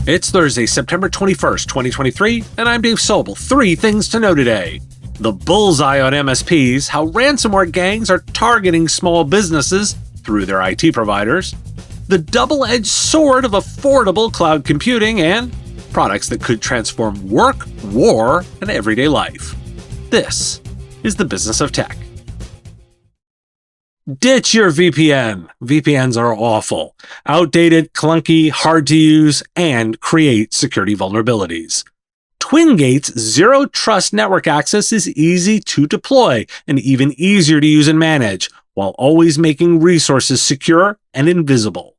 It's Thursday, September 21st, 2023, and I'm Dave Sobel. 3 things to know today. The bullseye on MSPs, how ransomware gangs are targeting small businesses through their IT providers, the double-edged sword of affordable cloud computing, and products that could transform work, war, and everyday life. This is the Business of Tech. Ditch your VPN. VPNs are awful, outdated, clunky, hard to use, and create security vulnerabilities. TwinGate's Zero Trust Network Access is easy to deploy and even easier to use and manage, while always making resources secure and invisible.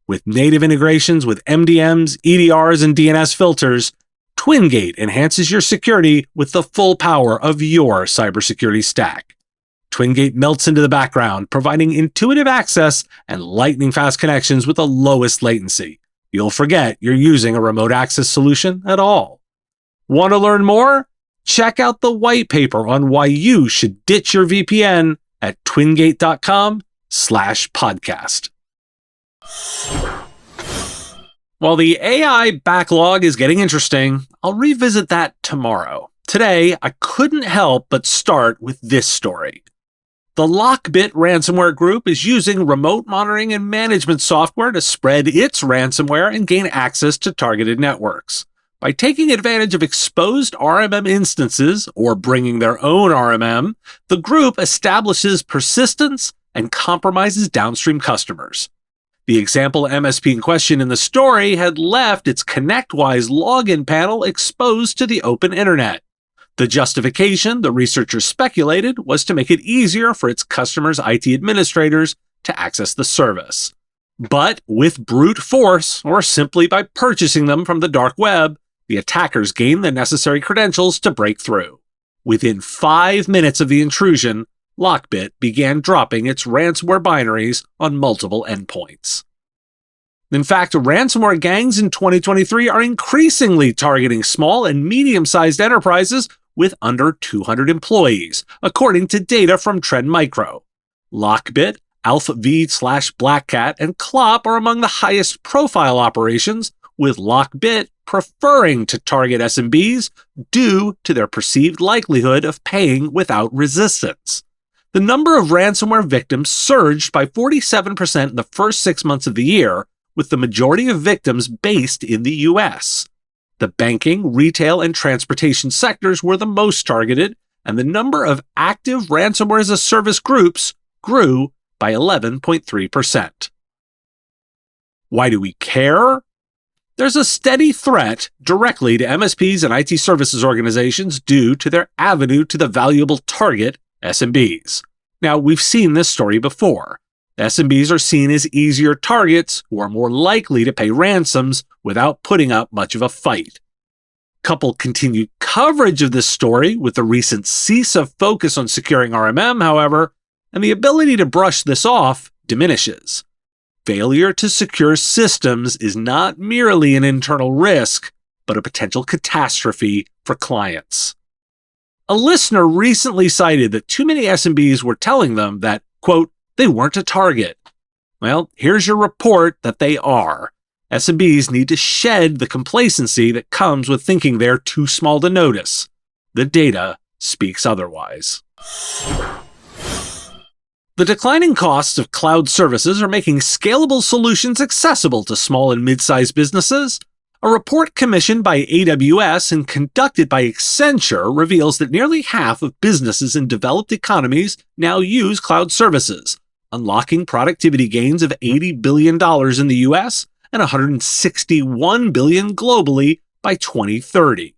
With native integrations with MDMs, EDRs, and DNS filters, TwinGate enhances your security with the full power of your cybersecurity stack. TwinGate melts into the background, providing intuitive access and lightning-fast connections with the lowest latency. You'll forget you're using a remote access solution at all. Want to learn more? Check out the white paper on why you should ditch your VPN at twingate.com/podcast. While the AI backlog is getting interesting, I'll revisit that tomorrow. Today, I couldn't help but start with this story. The LockBit ransomware group is using remote monitoring and management software to spread its ransomware and gain access to targeted networks. By taking advantage of exposed RMM instances or bringing their own RMM, the group establishes persistence and compromises downstream customers. The example MSP in question in the story had left its ConnectWise login panel exposed to the open internet. The justification, the researchers speculated, was to make it easier for its customers' IT administrators to access the service. But with brute force, or simply by purchasing them from the dark web, the attackers gained the necessary credentials to break through. Within 5 minutes of the intrusion, LockBit began dropping its ransomware binaries on multiple endpoints. In fact, ransomware gangs in 2023 are increasingly targeting small and medium-sized enterprises with under 200 employees, according to data from Trend Micro. LockBit, Alpha V/Black Cat, and Clop are among the highest profile operations, with LockBit preferring to target SMBs due to their perceived likelihood of paying without resistance. The number of ransomware victims surged by 47% in the first 6 months of the year, with the majority of victims based in the US. The banking, retail, and transportation sectors were the most targeted, and the number of active ransomware as a service groups grew by 11.3%. Why do we care? There's a steady threat directly to MSPs and IT services organizations due to their avenue to the valuable target, SMBs. Now, we've seen this story before. SMBs are seen as easier targets who are more likely to pay ransoms without putting up much of a fight. Couple continued coverage of this story with the recent CISA focus on securing RMM, however, and the ability to brush this off diminishes. Failure to secure systems is not merely an internal risk, but a potential catastrophe for clients. A listener recently cited that too many SMBs were telling them that, quote, they weren't a target. Well, here's your report that they are. SMBs need to shed the complacency that comes with thinking they're too small to notice. The data speaks otherwise. The declining costs of cloud services are making scalable solutions accessible to small and mid-sized businesses. A report commissioned by AWS and conducted by Accenture reveals that nearly half of businesses in developed economies now use cloud services, unlocking productivity gains of $80 billion in the US and $161 billion globally by 2030.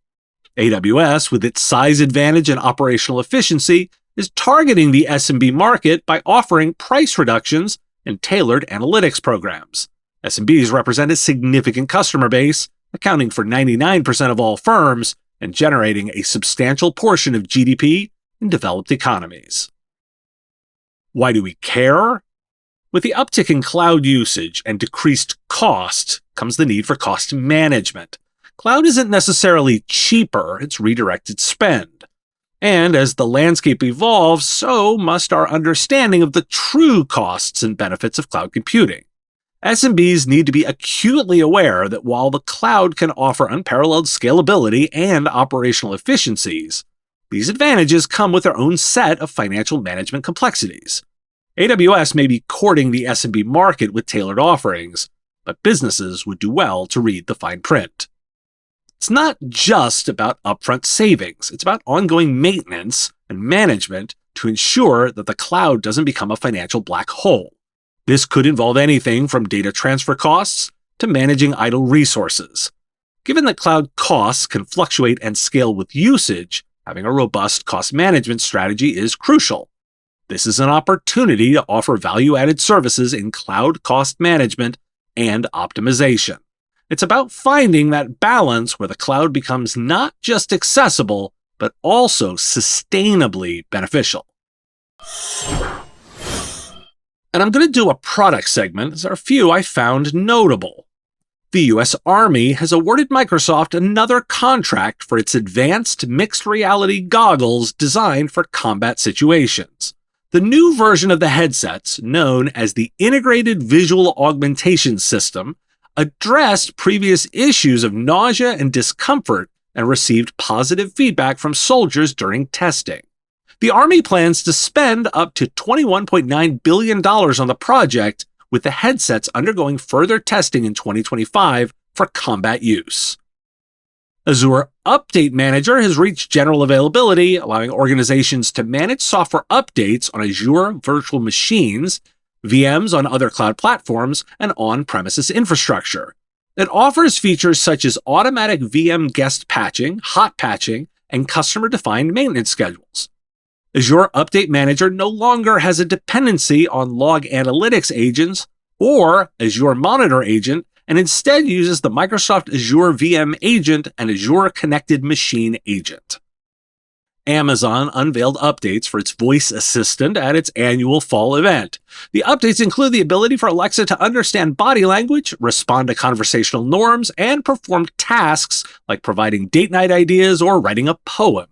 AWS, with its size advantage and operational efficiency, is targeting the SMB market by offering price reductions and tailored analytics programs. SMBs represent a significant customer base, accounting for 99% of all firms and generating a substantial portion of GDP in developed economies. Why do we care? With the uptick in cloud usage and decreased cost comes the need for cost management. Cloud isn't necessarily cheaper, it's redirected spend. And as the landscape evolves, so must our understanding of the true costs and benefits of cloud computing. SMBs need to be acutely aware that while the cloud can offer unparalleled scalability and operational efficiencies, these advantages come with their own set of financial management complexities. AWS may be courting the SMB market with tailored offerings, but businesses would do well to read the fine print. It's not just about upfront savings, it's about ongoing maintenance and management to ensure that the cloud doesn't become a financial black hole. This could involve anything from data transfer costs to managing idle resources. Given that cloud costs can fluctuate and scale with usage, having a robust cost management strategy is crucial. This is an opportunity to offer value-added services in cloud cost management and optimization. It's about finding that balance where the cloud becomes not just accessible, but also sustainably beneficial. And I'm going to do a product segment, as there are a few I found notable. The US Army has awarded Microsoft another contract for its advanced mixed reality goggles designed for combat situations. The new version of the headsets, known as the Integrated Visual Augmentation System, addressed previous issues of nausea and discomfort and received positive feedback from soldiers during testing. The Army plans to spend up to $21.9 billion on the project, with the headsets undergoing further testing in 2025 for combat use. Azure Update Manager has reached general availability, allowing organizations to manage software updates on Azure virtual machines, VMs on other cloud platforms, and on-premises infrastructure. It offers features such as automatic VM guest patching, hot patching, and customer-defined maintenance schedules. Azure Update Manager no longer has a dependency on log analytics agents or Azure Monitor Agent, and instead uses the Microsoft Azure VM Agent and Azure Connected Machine Agent. Amazon unveiled updates for its voice assistant at its annual fall event. The updates include the ability for Alexa to understand body language, respond to conversational norms, and perform tasks like providing date-night ideas or writing a poem.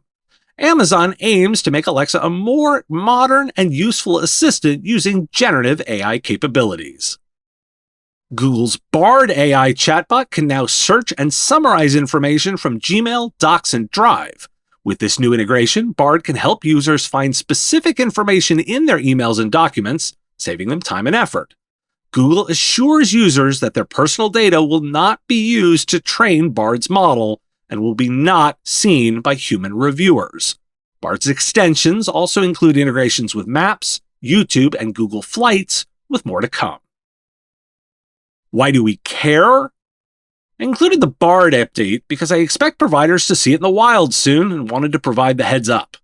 Amazon aims to make Alexa a more modern and useful assistant using generative AI capabilities. Google's Bard AI chatbot can now search and summarize information from Gmail, Docs, and Drive. With this new integration, Bard can help users find specific information in their emails and documents, saving them time and effort. Google assures users that their personal data will not be used to train Bard's model and will be not seen by human reviewers. Bard's extensions also include integrations with Maps, YouTube, and Google Flights, with more to come. Why do we care? I included the Bard update because I expect providers to see it in the wild soon and wanted to provide the heads up.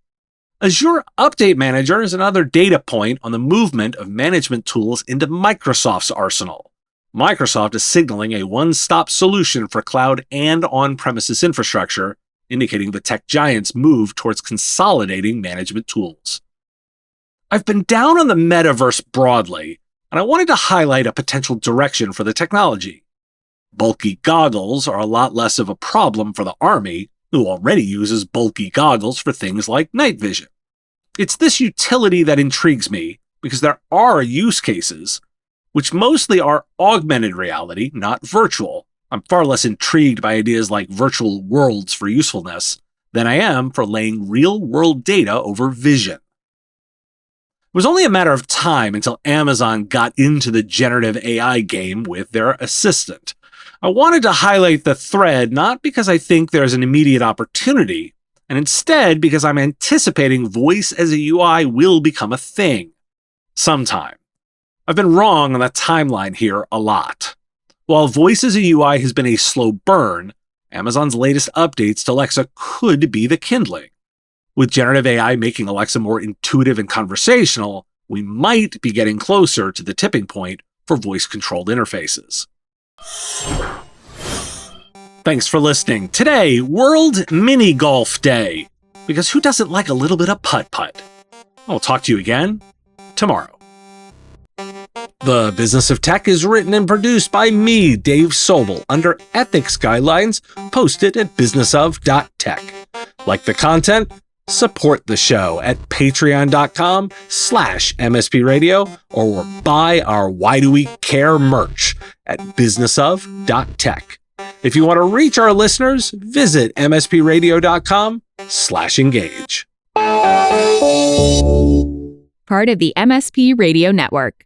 Azure Update Manager is another data point on the movement of management tools into Microsoft's arsenal. Microsoft is signaling a one-stop solution for cloud and on-premises infrastructure, indicating the tech giant's move towards consolidating management tools. I've been down on the metaverse broadly, and I wanted to highlight a potential direction for the technology. Bulky goggles are a lot less of a problem for the Army, who already uses bulky goggles for things like night vision. It's this utility that intrigues me, because there are use cases, which mostly are augmented reality, not virtual. I'm far less intrigued by ideas like virtual worlds for usefulness than I am for laying real-world data over vision. It was only a matter of time until Amazon got into the generative AI game with their assistant. I wanted to highlight the thread not because I think there's an immediate opportunity, and instead because I'm anticipating voice as a UI will become a thing. Sometime. I've been wrong on the timeline here a lot. While voice as a UI has been a slow burn, Amazon's latest updates to Alexa could be the kindling. With generative AI making Alexa more intuitive and conversational, we might be getting closer to the tipping point for voice-controlled interfaces. Thanks for listening. Today, World Mini Golf Day, because who doesn't like a little bit of putt-putt? I'll talk to you again tomorrow. The Business of Tech is written and produced by me, Dave Sobel, under ethics guidelines posted at businessof.tech. Like the content? Support the show at patreon.com/MSPradio or buy our Why Do We Care merch at businessof.tech. If you want to reach our listeners, visit mspradio.com/engage. Part of the MSP Radio Network.